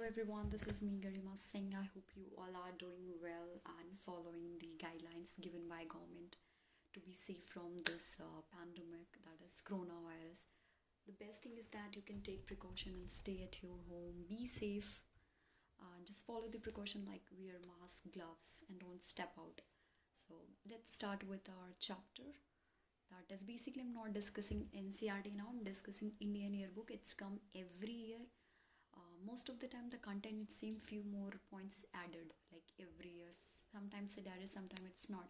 everyone, this is me Garima Singh. I hope you all are doing well and following the guidelines given by government to be safe from this pandemic, that is coronavirus. The best thing is that you can take precaution and stay at your home, be safe, just follow the precaution like wear mask, gloves, and don't step out. So let's start with our chapter. That is basically, I'm not discussing NCRT now, I'm discussing Indian Yearbook. It's come every year. Most of the time the content is same, few more points added like every year. Sometimes it added, sometimes it's not.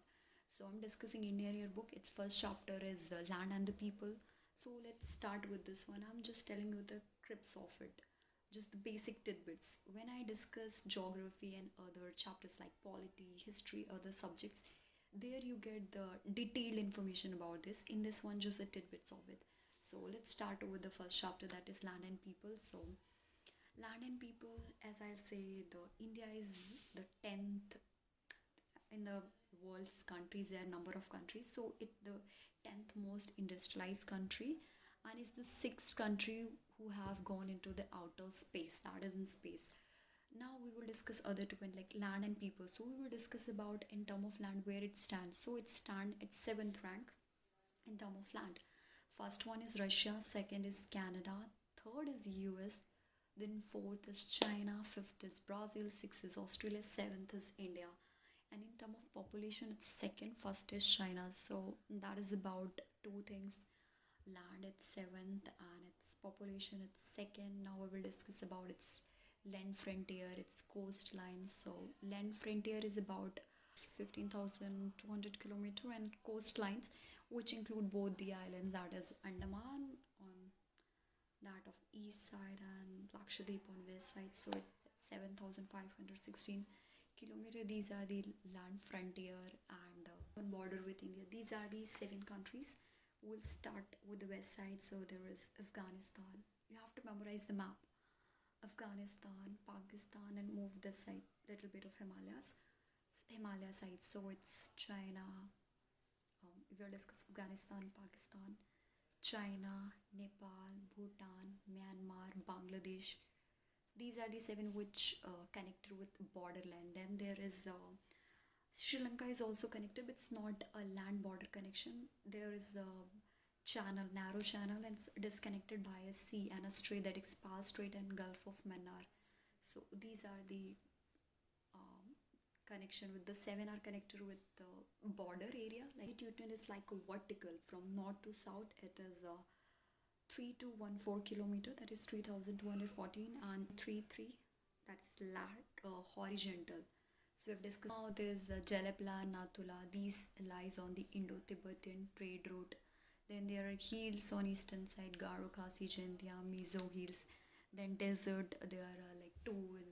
So I'm discussing Indian Yearbook. Its first chapter is the land and the people. So let's start with this one. I'm just telling you the crux of it, just the basic tidbits. When I discuss geography and other chapters like polity, history, other subjects, there you get the detailed information about this. In this one, just the tidbits of it. So let's start with the first chapter, that is land and people. So land and people, as I'll say, the India is the 10th in the world's countries. There are number of countries, so it the 10th most industrialized country, and is the sixth country who have gone into the outer space, that is in space. Now we will discuss other two points like land and people. So we will discuss about in term of land where it stands. So it stand at 7th rank in term of land. First one is Russia, second is Canada, third is US, then fourth is China, fifth is Brazil, sixth is Australia, seventh is India. And in terms of population, it's second, first is China. So that is about two things. Land it's seventh and its population it's second. Now we will discuss about its land frontier, its coastline. So land frontier is about 15,200 kilometer, and coastlines which include both the islands, that is Andaman on that of east side and Lakshadweep on west side. So it's 7,516 kilometer. These are the land frontier and one border with India. These are the 7 countries. We'll start with the west side. So there is Afghanistan. You have to memorize the map. Afghanistan, Pakistan, and move this side, little bit of Himalaya side. So it's China. If you discuss Afghanistan, Pakistan, China, Nepal, Bhutan, Myanmar, Bangladesh. These are the 7 which connected with borderland. Then there is Sri Lanka is also connected, but it's not a land border connection. There is a channel, narrow channel, and it is connected by a sea and a strait, that is Pal Strait and Gulf of Mannar. So these are the connection with the 7 are connected with the border area. Like latitude is like a vertical from north to south. It is 3214 kilometer, that is 3214, and 33, that's horizontal. So we've discussed. Now there's Jalapala, Natula. These lies on the Indo-Tibetan trade route. Then there are hills on eastern side, Garo, Khasi, Jaintia, Mizo hills. Then desert, there are like two in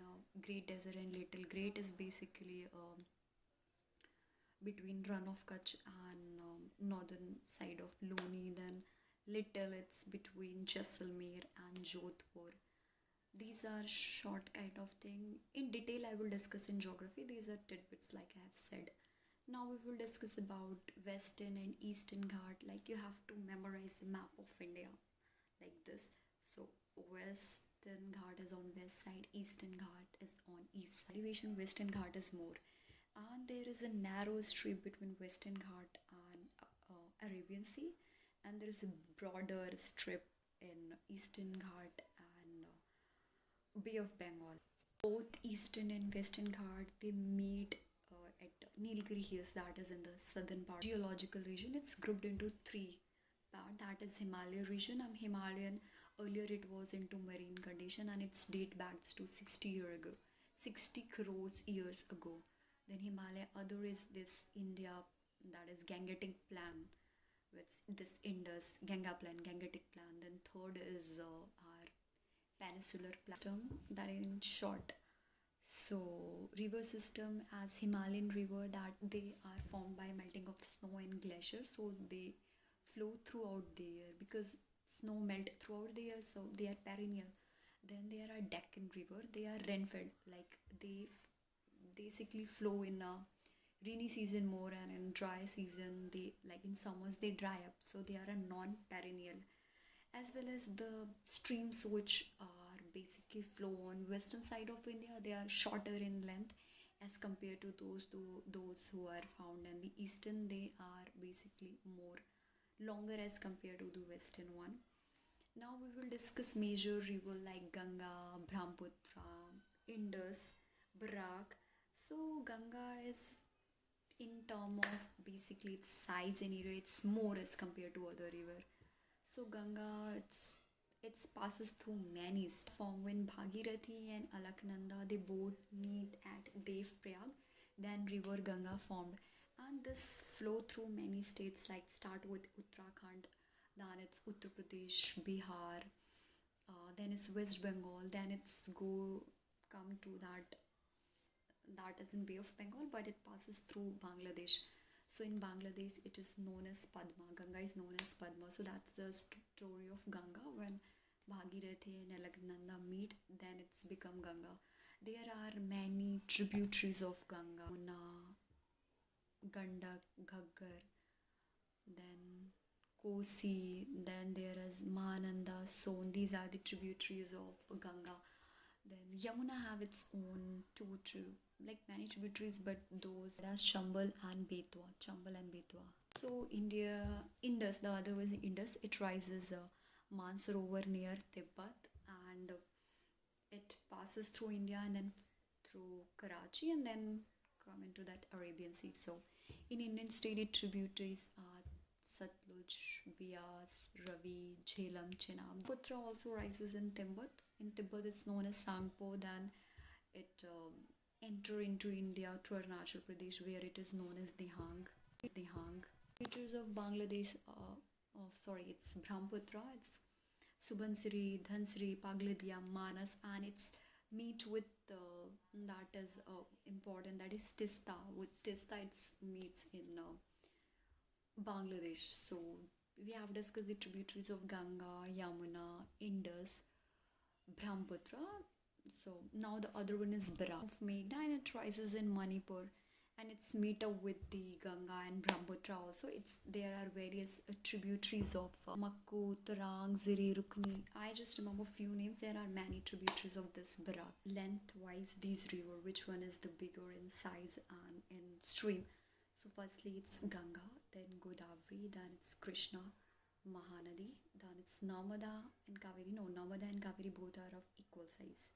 Great Desert and Little Great is basically between Run of Kutch and northern side of Loni. Then Little, it's between Jaisalmer and Jodhpur. These are short kind of thing. In detail I will discuss in geography. These are tidbits like I have said. Now we will discuss about western and eastern Ghat. Like you have to memorize the map of India like this. So western Ghat is on west side, eastern Ghat is on east side. Elevation western Ghat is more, and there is a narrow strip between western Ghat and Arabian Sea, and there is a broader strip in eastern Ghat and Bay of Bengal. Both eastern and western Ghat, they meet at Nilgiri Hills, that is in the southern part. Geological region, it's grouped into 3 part, that is Himalaya region. Himalayan, earlier it was into marine condition, and its date back to 60 crores years ago. Then Himalaya, other is this India, that is Gangetic plan with this Indus, Gangetic plan. Then third is our peninsular system, that in short. So river system as Himalayan river, that they are formed by melting of snow and glaciers, so they flow throughout the year because snow melt throughout the year, so they are perennial. Then there are Deccan river, they are rain-fed, like they basically flow in a rainy season more, and in dry season they, like in summers, they dry up, so they are a non-perennial. As well as the streams which are basically flow on western side of India. They are shorter in length as compared to those who are found in the eastern. They are basically more longer as compared to the western one. Now we will discuss major river like Ganga, Brahmaputra, Indus, Barak. So Ganga is, in term of basically its size and area, it's more as compared to other river. So Ganga, it passes through many states. Form when Bhagirathi and Alaknanda they both meet at Dev Prayag, then river Ganga formed, and this flow through many states. Like start with Uttarakhand, then it's Uttar Pradesh, Bihar, then it's West Bengal, then it's go come to that is in Bay of Bengal, but it passes through Bangladesh. So in Bangladesh, it is known as Padma. Ganga is known as Padma. So that's the story of Ganga. When Bhagirathi and Alaknanda meet, then it's become Ganga. There are many tributaries of Ganga: Yamuna, Gandak, Ghaggar, then Kosi, then there is Mahananda, Son. These are the tributaries of Ganga. Then Yamuna have its own like many tributaries, but those as Chambal and Betwa. Chambal and Betwa. So Indus, the other was Indus. It rises Mansarovar near Tibet, and it passes through India and then through Karachi and then come into that Arabian Sea. So in Indian state tributaries are Satluj, Bias, Ravi, Jhelum, Chenab. Putra also rises in Tibet. In Tibet, it's known as Sangpo. Then it enter into India through Arunachal Pradesh, where it is known as Dihang. Features of Bangladesh. It's Brahmaputra. It's Subansiri, Dhansiri, Pagladia, Manas, and it's meet with that is important. That is Tista. With Tista, it's meets in Bangladesh. So we have discussed the tributaries of Ganga, Yamuna, Indus, Brahmaputra. So now the other one is Barak of Meghna, and it rises in Manipur, and it's meet up with the Ganga and Brahmaputra also. There are various tributaries of Makku, Tarang, Ziri, Rukni. I just remember few names. There are many tributaries of this Barak. Lengthwise, these river, which one is the bigger in size and in stream? So firstly it's Ganga, then Godavari, then it's Krishna, Mahanadi, then it's Narmada and Kaveri. No, Narmada and Kaveri both are of equal size.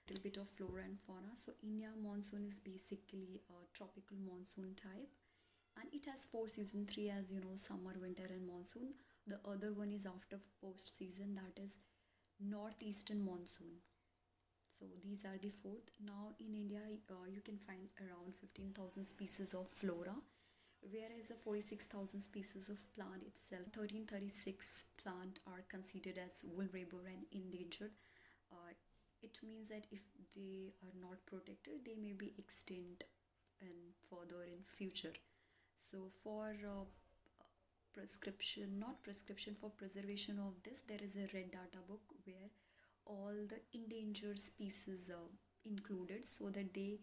Little bit of flora and fauna. So India monsoon is basically a tropical monsoon type, and it has four seasons: three, as you know, summer, winter, and monsoon. The other one is after post season, that is northeastern monsoon. So these are the fourth. Now in India, you can find around 15,000 species of flora, whereas the 46,000 species of plant itself. 1336 plant are considered as vulnerable and endangered. It means that if they are not protected, they may be extinct and further in future. So for for preservation of this, there is a red data book where all the endangered species are included, so that they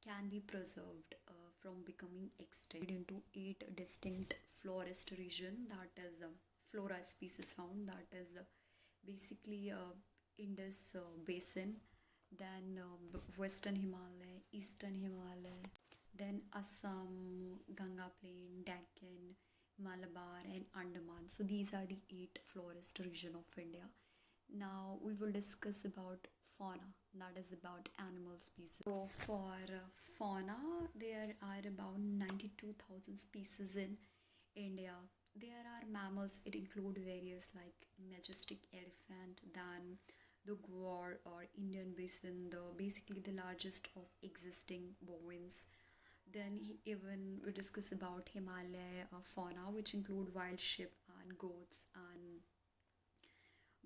can be preserved from becoming extinct into 8 distinct forest region. That is flora species found. That is basically Indus basin, then Western Himalaya, Eastern Himalaya, then Assam, Ganga Plain, Deccan, Malabar, and Andaman. So these are the 8 forest region of India. Now we will discuss about fauna, that is about animal species. So for fauna, there are about 92,000 species in India. There are mammals. It include various like majestic elephant, then the Gaur or Indian basin, basically the largest of existing bovines. Then even we discuss about Himalaya fauna, which include wild sheep and goats, and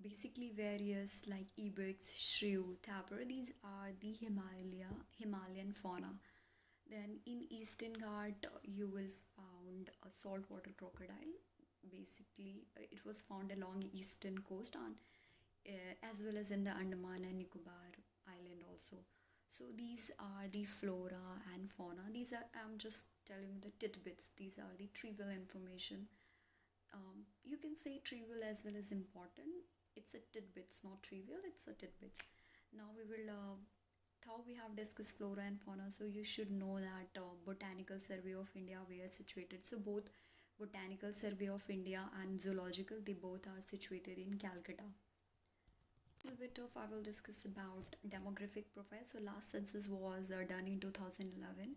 basically various like ibex, shrew, tapir. These are the Himalayan fauna. Then in Eastern Ghat, you will find a saltwater crocodile. Basically, it was found along eastern coast and as well as in the Andaman and Nicobar island also. So these are the flora and fauna. These are, I'm just telling you the tidbits. These are the trivial information. You can say trivial as well as important. It's a tidbits, not trivial. It's a tidbits. Now we will how we have discussed flora and fauna, so you should know that Botanical Survey of India where situated. So both Botanical Survey of India and Zoological, they both are situated in Calcutta. A little bit of I will discuss about demographic profile. So last census was done in 2011.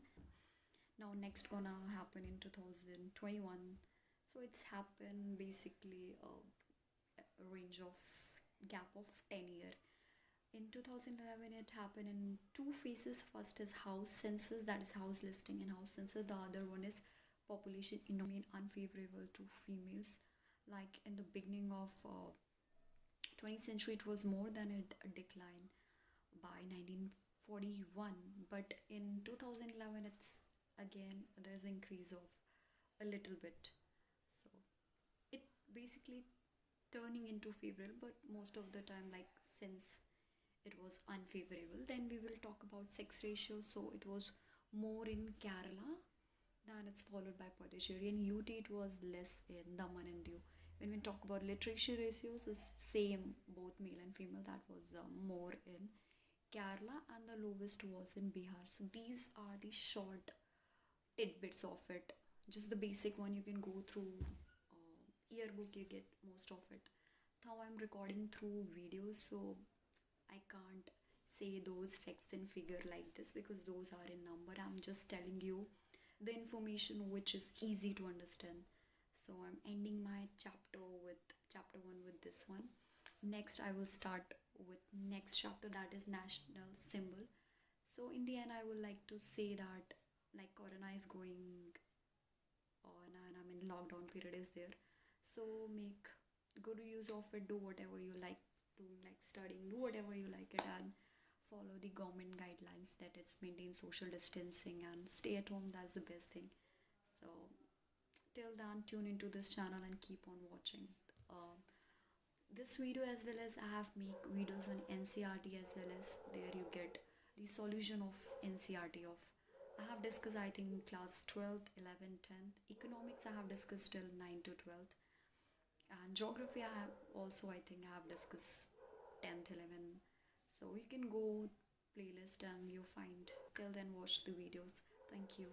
Now next gonna happen in 2021. So it's happened basically a range of gap of 10 year. In 2011, it happened in two phases. First is house census, that is house listing and house census. The other one is population in unfavorable to females. Like in the beginning of 20th century, it was more than a decline by 1941. But in 2011, it's again there's increase of a little bit. So it basically turning into favorable, but most of the time, like since it was unfavorable. Then we will talk about sex ratio. So it was more in Kerala, then it's followed by Pondicherry, and UT it was less in Daman and Diu. When we talk about literacy ratios, it's same both male and female. That was more in Kerala, and the lowest was in Bihar. So these are the short tidbits of it. Just the basic one you can go through. Yearbook you get most of it. Now I'm recording through videos, so I can't say those facts and figure like this because those are in number. I'm just telling you the information which is easy to understand. So I'm ending my chapter 1 with this one. Next I will start with next chapter, that is national symbol. So in the end I would like to say that like corona is going on and I mean lockdown period is there. So make good use of it, do whatever you like studying, do whatever you like it, and follow the government guidelines, that it's maintain social distancing and stay at home. That's the best thing. So till then, tune into this channel and keep on watching this video, as well as I have make videos on NCRT, as well as there you get the solution of NCRT of I have discussed I think class 12th 11th 10th. Economics I have discussed till 9 to 12th, and geography I have also I think I have discussed 10th 11. So you can go playlist and you find. Till then, watch the videos. Thank you.